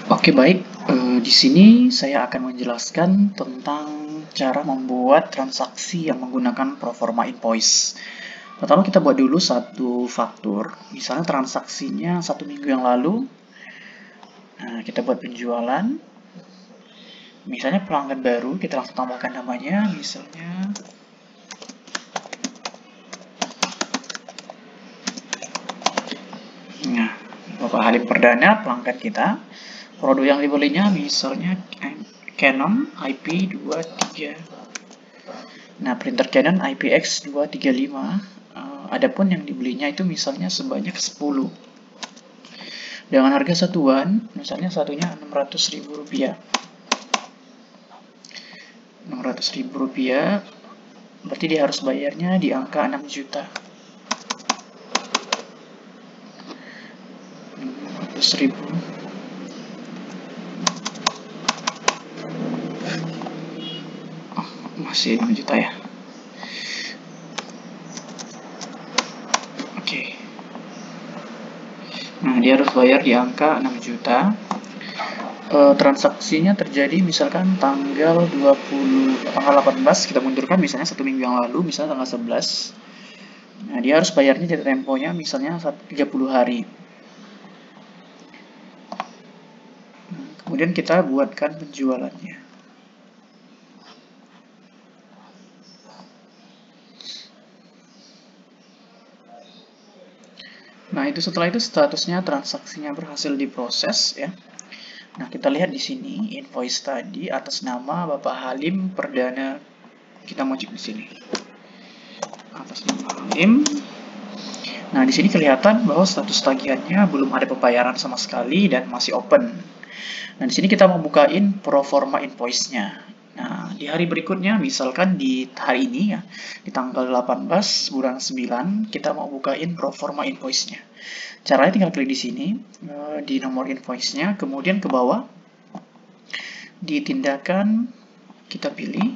Oke, baik. Di sini saya akan menjelaskan tentang cara membuat transaksi yang menggunakan proforma invoice. Pertama kita buat dulu satu faktur. Misalnya transaksinya 1 minggu yang lalu. Nah, kita buat penjualan. Misalnya pelanggan baru, kita langsung tambahkan namanya. Misalnya nah, Bapak Halim Perdana, pelanggan kita. Produk yang dibelinya misalnya Canon IP23. Nah, printer Canon IPX235. Adapun yang dibelinya itu misalnya sebanyak 10. Dengan harga satuan, misalnya satunya Rp600.000. Rp600.000, berarti dia harus bayarnya di angka 6 juta. 600.000. Masih 6 juta ya. Oke. Nah, dia harus bayar di angka 6 juta. Transaksinya terjadi misalkan tanggal 18, kita mundurkan misalnya 1 minggu yang lalu, misalnya tanggal 11. Nah, dia harus bayarnya jatuh temponya misalnya 30 hari. Kemudian kita buatkan penjualannya. Nah, setelah itu statusnya transaksinya berhasil diproses ya. Nah, kita lihat di sini invoice tadi atas nama Bapak Halim Perdana. Kita mau cek di sini. Atas nama Halim. Nah, di sini kelihatan bahwa status tagihannya belum ada pembayaran sama sekali dan masih open. Nah, di sini kita mau bukain proforma invoice-nya. Nah, di hari berikutnya, misalkan di hari ini ya, di tanggal 18 bulan 9, kita mau bukain proforma invoice-nya. Caranya tinggal klik di sini, di nomor invoice-nya, kemudian ke bawah, di tindakan kita pilih,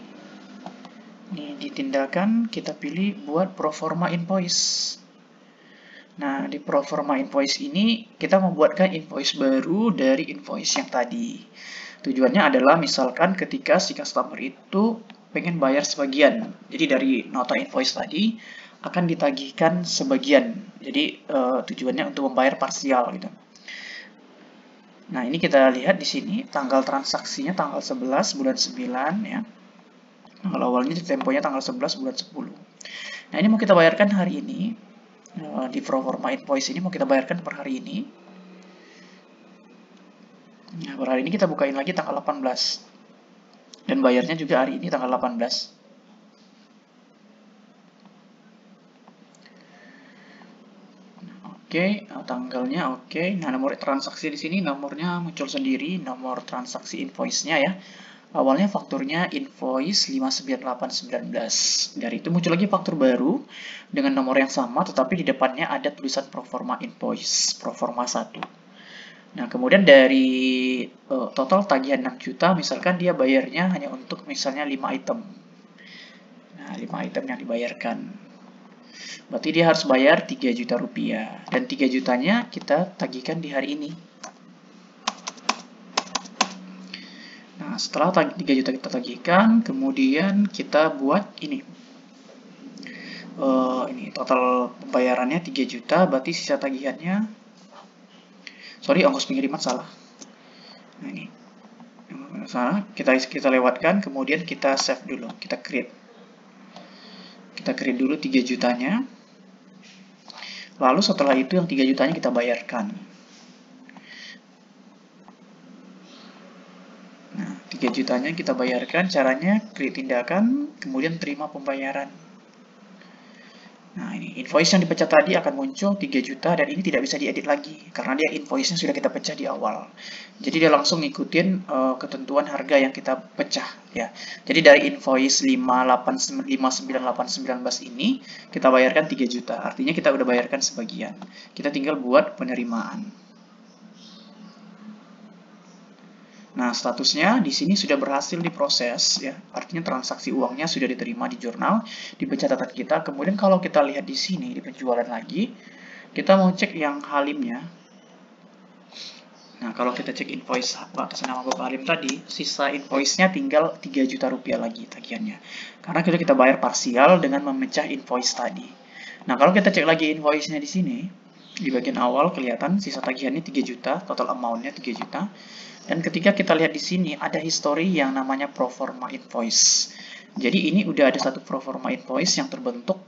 di tindakan kita pilih buat proforma invoice. Nah, di proforma invoice ini kita membuatkan invoice baru dari invoice yang tadi. Tujuannya adalah misalkan ketika si customer itu pengen bayar sebagian. Jadi dari nota invoice tadi akan ditagihkan sebagian. Jadi tujuannya untuk membayar parsial gitu. Nah, ini kita lihat di sini tanggal transaksinya tanggal 11 bulan 9 ya. Tanggal awalnya temponya tanggal 11 bulan 10. Nah, ini mau kita bayarkan hari ini. Di proforma invoice ini mau kita bayarkan per hari ini. Nah, per hari ini kita bukain lagi tanggal 18. Dan bayarnya juga hari ini tanggal 18. Oke, tanggalnya oke. Nah, nomor transaksi di sini nomornya muncul sendiri, nomor transaksi invoice-nya ya. Awalnya fakturnya invoice 59819. Dari itu muncul lagi faktur baru dengan nomor yang sama, tetapi di depannya ada tulisan proforma invoice, proforma 1. Nah, kemudian dari total tagihan 6 juta, misalkan dia bayarnya hanya untuk misalnya 5 item. Nah, 5 item yang dibayarkan. Berarti dia harus bayar 3 juta rupiah. Dan 3 jutanya kita tagihkan di hari ini. Nah, setelah 3 juta kita tagihkan, kemudian kita buat ini. Ini total pembayarannya 3 juta, berarti sisa tagihannya, sorry, ongkos pengiriman salah. Nah, ini salah, kita lewatkan, kemudian kita save dulu, kita create dulu 3 jutanya. Lalu setelah itu yang 3 jutanya kita bayarkan. Nah, 3 jutanya kita bayarkan, caranya klik tindakan, kemudian terima pembayaran. Nah, ini invoice yang dipecat tadi akan muncul 3 juta dan ini tidak bisa diedit lagi karena dia invoice-nya sudah kita pecah di awal. Jadi dia langsung ngikutin ketentuan harga yang kita pecah ya. Jadi dari invoice 59819 ini kita bayarkan 3 juta. Artinya kita udah bayarkan sebagian. Kita tinggal buat penerimaan. Nah, statusnya di sini sudah berhasil diproses ya. Artinya transaksi uangnya sudah diterima di jurnal, di pencatatan kita. Kemudian kalau kita lihat di sini di penjualan lagi, kita mau cek yang Halimnya. Nah, Nah, kalau kita cek invoice atas nama Bapak Halim tadi, sisa invoice-nya tinggal 3 juta rupiah lagi tagihannya. Karena kita bayar parsial dengan memecah invoice tadi. Nah, kalau kita cek lagi invoice-nya di sini, di bagian awal kelihatan sisa tagihannya 3 juta, total amount-nya 3 juta. Dan ketika kita lihat di sini, ada history yang namanya proforma invoice. Jadi ini udah ada satu proforma invoice yang terbentuk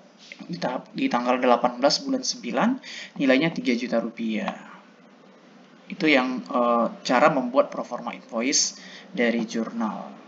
di tanggal 18 bulan 9, nilainya 3 juta rupiah. Itu yang cara membuat proforma invoice dari jurnal.